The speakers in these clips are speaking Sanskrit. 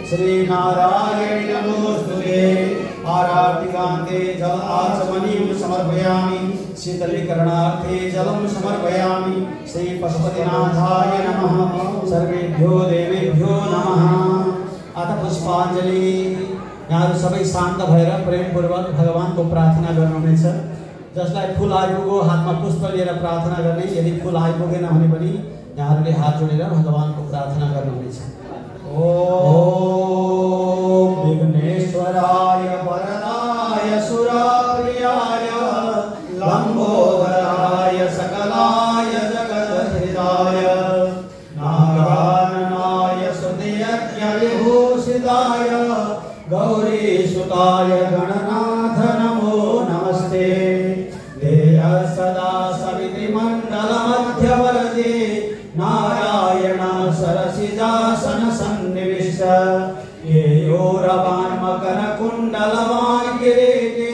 श्री नारायण नमोस्तुते। आरातिकान्ते जल आचमनीं समर्पयामि, शीतलीकरणार्थे जलं समर्पयामि। श्री पशुपतिनाथाय नमः। सर्वेभ्यो देवेभ्यो नमः। अथ पुष्पाञ्जलि। यहाँ सबै शान्त भएर प्रेमपूर्वक भगवानको प्रार्थना गर्नुहुनेछ। जसलाई फूल आइपुग्यो हातमा पुष्प लिएर प्रार्थना गर्ने, यदि फूल आइपुगेन भने पनि यहाँहरूले हात जोडेर भगवानको प्रार्थना गर्नुहुनेछ। ओम विघ्नेश्वराय वरदाय सुरप्रियाय लंबोदराय सकलाय जगदहिताय नागाननाय सुदयज्ञ विभूषिताय गौरीसुताय गणनाथ नमो नमस्ते। देय सदा सवितिमण्डलमध्यवर्ती नारायण सरसिजासन सन्निविष्ट केयूरवान्मकरकुण्डलमार्गिरेटे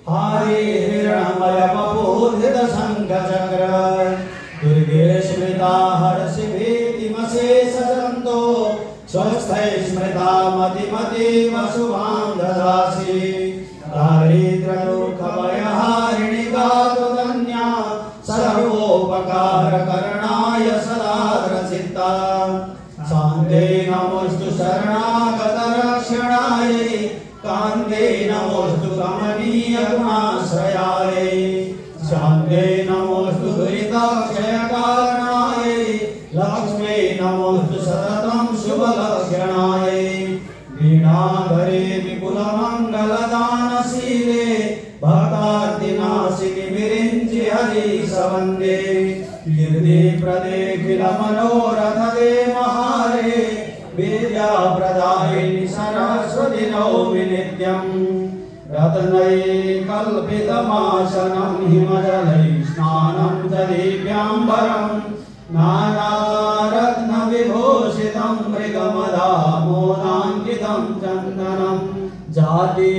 हारे हिरणमय बपोधित शङ्खचक्र दुर्गे स्मृता हर्षिभीतिमशेषजन्तो स्वस्थै स्मृता मतिमतीव शुभां ददासि। दारिद्र्यदुःखभयहारिणि गातुधन्या सर्वोपकारकरणाय सदा प्रचित्ता शान्ते नमोस्तु शरणागतरक्षणाय कान्ते नमोस्तु कमनीय गुणाश्रयाय शान्ते नमोस्तु दुरिताक्षयकारणाय लक्ष्मी नमोस्तु सततं शुभलक्षणाय वीणाधरे विपुलमङ्गलदानशीले भक्तार्तिनाशिनि विरिञ्चि हरीशवन्दे कीर्तिप्रदे मनोरथदे महारे विद्याप्रदायिनि सरस्वति नौमि नित्यम्। रत्नैकल्पितमासनं हिमजलै स्नानं च दिव्याम्बरम् नानारत्नविभूषितं मृगमदामोदाङ्कितं चन्दनं जाति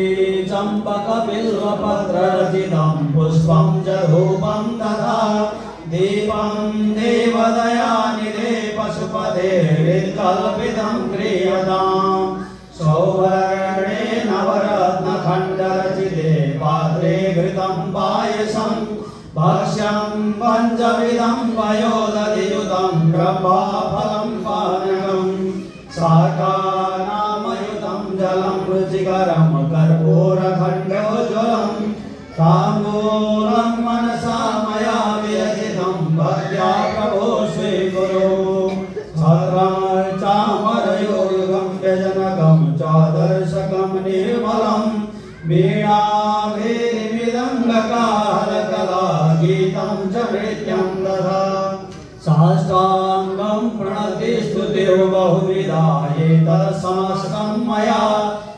चम्पकबिल्वपत्ररचितं पुष्पं च धूपं तथा दीपं देवदयानिधे पशुपतेर्कल्पितं क्रियताम्। सौवर्णे नवरत्नखण्डरचिते पात्रे घृतं पायसं भक्ष्यं पञ्चविधं पयोदधियुतं ब्रह्मफलं पानकम् शाकानामयुतं जलं रुचिकरं कर्पूरखण्डोज्ज्वलं ताम्बूलं मनसा मया विरचितं भक्त्या प्रभो स्वीकुरु। छत्रं चामरयोयुगं व्यजनकं चादर्शकं निर्मलं वीणाभेरिमृदङ्गकाहलकला गीतं च नृत्यं तथा साष्टाङ्गं प्रणतिस्तुतिर् बहुविधा एतत्समस्तं मया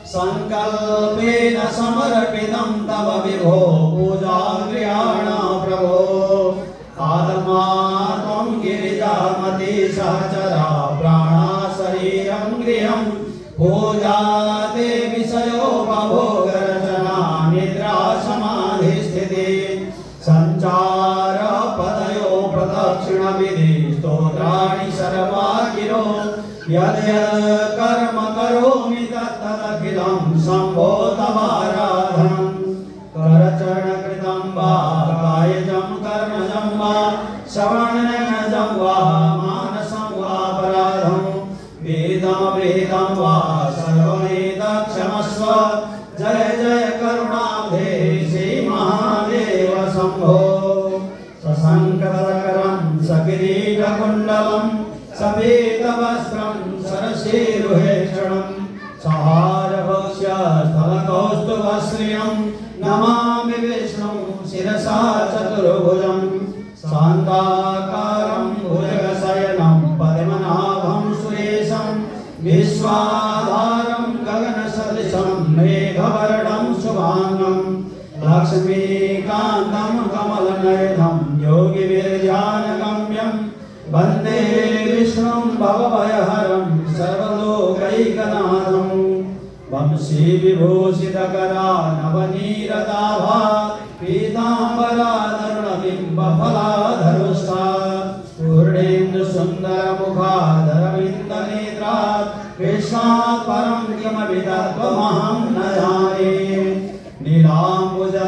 संकल्पेन समर्पितं तव विभो पूजागृहाण प्रभो। आत्मा त्वं गिरिजामती सहचरा प्राणा शरीरं गृहं पूजा ते विषयोपभोगरचना निद्रा समाधिस्थिति संचार पदयो प्रदक्षिणविधि स्तोत्राणि सर्वा गिरो यद् कर्म करोमि तत्तदखिलं शम्भो तवाराधनम्। करचरणकृतं वा कायजं कर्मजं वा श्रवणनयनजं वा मानसं वापराधं वेदं वा सर्वमेतत्क्षमस्व। जय जय करुणाब्धे श्रीमहादेव शम्भो। सशङ्खचक्रं सकिरीटकुण्डलं सफेदवस्त्रं सरसीरुहेक्षणं सहारभक्ष्यस्थलकौस्तुभश्रियं नमामि विष्णुं शिरसा चतुर्भुजं शान्ताकारं भुजगशयनं पद्मनाभं सुरेशं विश्वाधारं गगनसदृशं मेघवर्णं शुभांगं लक्ष्मीकान्तं कमलनयनं योगिविरजानगम्यं वन्दे विष्णुं भवभयहरं सर्वलोकैकनाथं। वंशी विभूषितकरा नवनीरदाभा पीताम्बराधरुणबिम्बफलाधरुष्टा पूर्णेन्दुसुन्दरमुखाधरविन्दनेत्रा कृष्णा तस्मात् परं किमपि तत्त्वमहं न जाने नीलाम्बुजश्यामलको